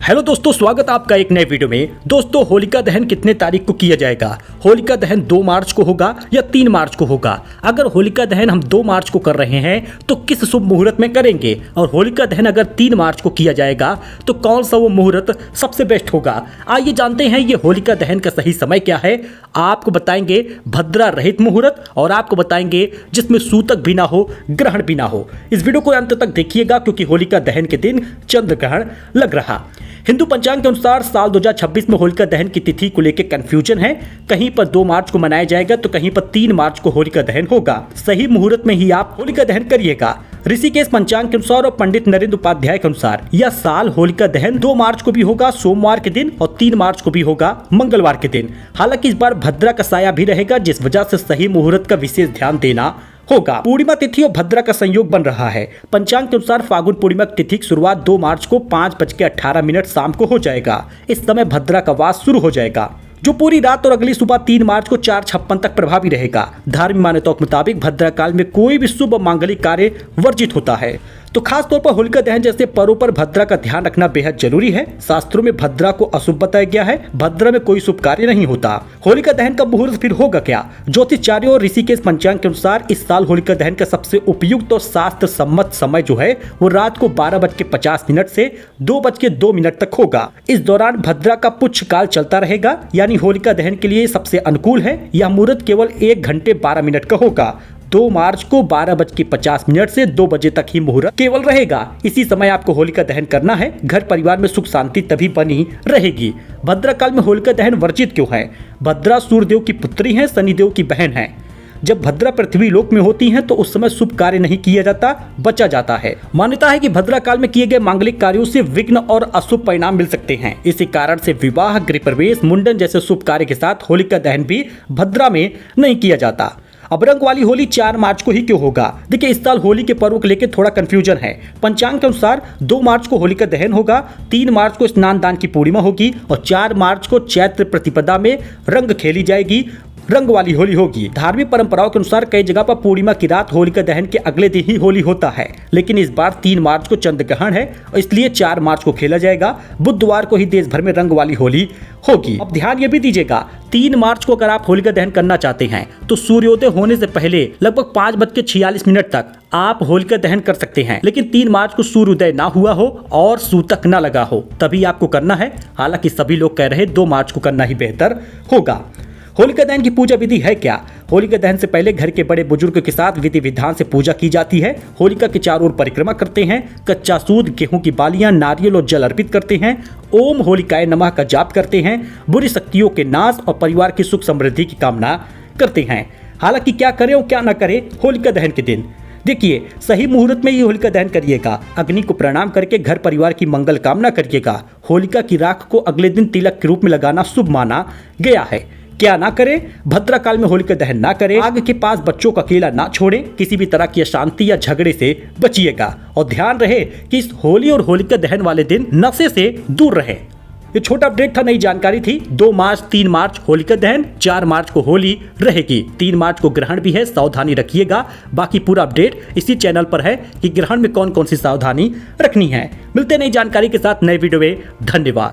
Hello दोस्तों, स्वागत है आपका एक नए वीडियो में। दोस्तों, होलिका दहन कितने तारीख को किया जाएगा? होलिका दहन 2 मार्च को होगा या 3 मार्च को होगा? अगर होलिका दहन हम 2 मार्च को कर रहे हैं तो किस शुभ मुहूर्त में करेंगे? और होलिका दहन अगर 3 मार्च को किया जाएगा तो कौन सा वो मुहूर्त सबसे बेस्ट होगा? आइए जानते हैं ये होलिका दहन का सही समय क्या है। आपको बताएंगे भद्रा रहित मुहूर्त और आपको बताएंगे जिसमें सूतक भी ना हो, ग्रहण भी ना हो। इस वीडियो को अंत तक देखिएगा क्योंकि होलिका दहन के दिन चंद्र ग्रहण लग रहा। हिंदू पंचांग के अनुसार साल 2026 में होलिका दहन की तिथि को लेकर कंफ्यूजन है। कहीं पर 2 मार्च को मनाया जाएगा तो कहीं पर 3 मार्च को होलिका दहन होगा। सही मुहूर्त में ही आप होलिका दहन करिएगा। ऋषिकेश पंचांग के अनुसार और पंडित नरेंद्र उपाध्याय के अनुसार यह साल होलिका दहन 2 मार्च को भी होगा सोमवार के दिन और 3 मार्च को भी होगा मंगलवार के दिन। हालांकि इस बार भद्रा का साया भी रहेगा, जिस वजह से सही मुहूर्त का विशेष ध्यान देना होगा। पूर्णिमा तिथि और भद्रा का संयोग बन रहा है। पंचांग के अनुसार फागुन पूर्णिमा तिथि की शुरुआत 2 मार्च को 5:18 शाम को हो जाएगा। इस समय भद्रा का वास शुरू हो जाएगा जो पूरी रात और अगली सुबह 3 मार्च को 4:56 तक प्रभावी रहेगा। धार्मिक मान्यताओं के मुताबिक भद्रा काल में कोई भी शुभ मांगलिक कार्य वर्जित होता है, तो खास तौर पर होलिका दहन जैसे पर्वों पर भद्रा का ध्यान रखना बेहद जरूरी है। शास्त्रों में भद्रा को अशुभ बताया गया है। भद्रा में कोई शुभ कार्य नहीं होता। होलिका दहन का मुहूर्त फिर होगा क्या? ज्योतिषाचार्यों और ऋषिकेश पंचांग के अनुसार इस साल होलिका दहन का सबसे उपयुक्त और शास्त्र सम्मत समय जो है वो रात को 12:50 से 2:02 तक होगा। इस दौरान भद्रा का पुच्छ काल चलता रहेगा, यानी होलिका दहन के लिए सबसे अनुकूल है। यह मुहूर्त केवल 1 घंटे 12 मिनट का होगा। 2 मार्च को 12:50 से 2 बजे तक ही मुहूर्त केवल रहेगा। इसी समय आपको होलिका दहन करना है। घर परिवार में सुख शांति तभी बनी रहेगी। भद्रा काल में होलिका दहन वर्जित क्यों है? भद्रा सूर्यदेव की पुत्री है, शनिदेव की बहन है। जब भद्रा पृथ्वी लोक में होती हैं तो उस समय शुभ कार्य नहीं किया जाता, बचा जाता है। मान्यता है कि भद्रा काल में किए गए मांगलिक कार्यों से विघ्न और अशुभ परिणाम मिल सकते हैं। इसी कारण से विवाह, गृह प्रवेश, मुंडन जैसे शुभ कार्य के साथ होलिका दहन भी भद्रा में नहीं किया जाता। अब रंग वाली होली 4 मार्च को ही क्यों होगा? देखिए, इस साल होली के पर्व को लेकर थोड़ा कंफ्यूजन है। पंचांग के अनुसार 2 मार्च को होलिका दहन होगा, 3 मार्च को स्नान दान की पूर्णिमा होगी और 4 मार्च को चैत्र प्रतिपदा में रंग खेली जाएगी, रंग वाली होली होगी। धार्मिक परंपराओं के अनुसार कई जगह पर पूर्णिमा की रात होलिका दहन के अगले दिन ही होली होता है, लेकिन इस बार 3 मार्च को चंद्र ग्रहण है और इसलिए 4 मार्च को खेला जाएगा। बुधवार को ही देश भर में रंग वाली होली होगी। अब ध्यान ये भी दीजिएगा, 3 मार्च को अगर आप होलिका दहन करना चाहते हैं तो सूर्योदय होने से पहले लगभग 5:46 तक आप होलिका दहन कर सकते हैं, लेकिन 3 मार्च को सूर्योदय ना हुआ हो और सूतक ना लगा हो तभी आपको करना है। हालांकि सभी लोग कह रहे हैं 2 मार्च को करना ही बेहतर होगा। होलिका दहन की पूजा विधि है क्या? होलिका दहन से पहले घर के बड़े बुजुर्ग के साथ विधि विधान से पूजा की जाती है। होलिका के चारों ओर परिक्रमा करते हैं, कच्चा सूद, गेहूं की बालियां, नारियल और जल अर्पित करते हैं, ओम होलिकाय नमः का जाप करते हैं, बुरी शक्तियों के नाश और परिवार की सुख समृद्धि की कामना करते हैं। हालांकि क्या करें और क्या न करें होलिका दहन के दिन, देखिए सही मुहूर्त में ये होलिका दहन करिएगा। अग्नि को प्रणाम करके घर परिवार की मंगल कामना करिएगा। होलिका की राख को अगले दिन तिलक के रूप में लगाना शुभ माना गया है। क्या ना करें? भद्रा काल में होलिका दहन ना करें। आग के पास बच्चों को अकेला ना छोड़ें। किसी भी तरह की अशांति या झगड़े से बचिएगा और ध्यान रहे कि इस होली और होलिका दहन वाले दिन नशे से दूर रहें। ये छोटा अपडेट था, नई जानकारी थी। 2 मार्च 3 मार्च होलिका दहन, 4 मार्च को होली रहेगी, 3 मार्च को ग्रहण भी है, सावधानी रखिएगा। बाकी पूरा अपडेट इसी चैनल पर है कि ग्रहण में कौन कौन सी सावधानी रखनी है। मिलते नई जानकारी के साथ नए वीडियो में। धन्यवाद।